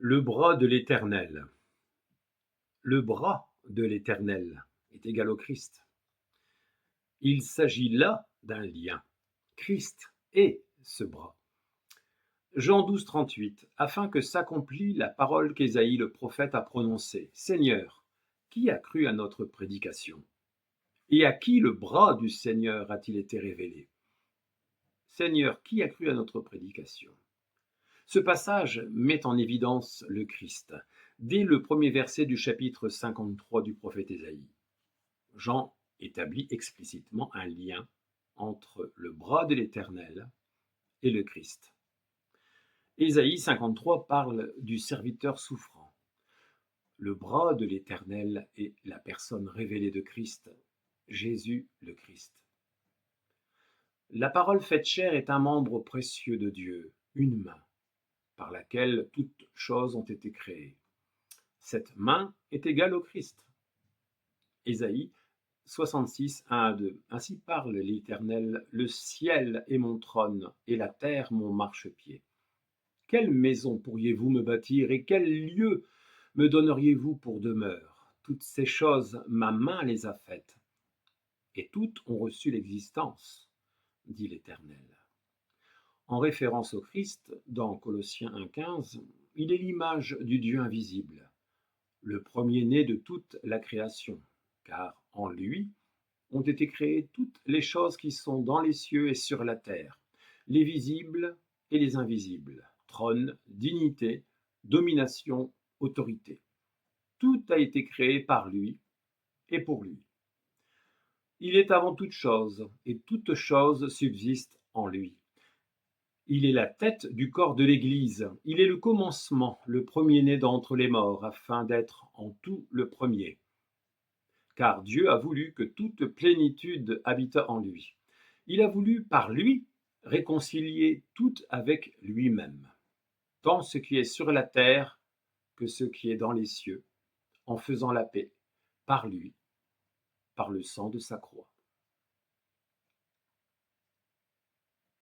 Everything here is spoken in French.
Le bras de l'Éternel. Le bras de l'Éternel est égal au Christ. Il s'agit là d'un lien. Christ est ce bras. Jean 12, 38. Afin que s'accomplît la parole qu'Ésaïe le prophète a prononcée. Seigneur, qui a cru à notre prédication? Et à qui le bras du Seigneur a-t-il été révélé? Seigneur, qui a cru à notre prédication? Ce passage met en évidence le Christ, dès le premier verset du chapitre 53 du prophète Ésaïe. Jean établit explicitement un lien entre le bras de l'Éternel et le Christ. Ésaïe 53 parle du serviteur souffrant. Le bras de l'Éternel est la personne révélée de Christ, Jésus le Christ. La parole faite chair est un membre précieux de Dieu, une main, par laquelle toutes choses ont été créées. Cette main est égale au Christ. Ésaïe 66, 1 à 2. Ainsi parle l'Éternel, le ciel est mon trône et la terre mon marchepied. Quelle maison pourriez-vous me bâtir et quel lieu me donneriez-vous pour demeure? Toutes ces choses, ma main les a faites, et toutes ont reçu l'existence, dit l'Éternel. En référence au Christ, dans Colossiens 1,15, il est l'image du Dieu invisible, le premier-né de toute la création, car en lui ont été créées toutes les choses qui sont dans les cieux et sur la terre, les visibles et les invisibles, trône, dignité, domination, autorité. Tout a été créé par lui et pour lui. Il est avant toute chose, et toute chose subsiste en lui. Il est la tête du corps de l'Église. Il est le commencement, le premier-né d'entre les morts, afin d'être en tout le premier. Car Dieu a voulu que toute plénitude habitât en lui. Il a voulu, par lui, réconcilier tout avec lui-même, tant ce qui est sur la terre que ce qui est dans les cieux, en faisant la paix, par lui, par le sang de sa croix.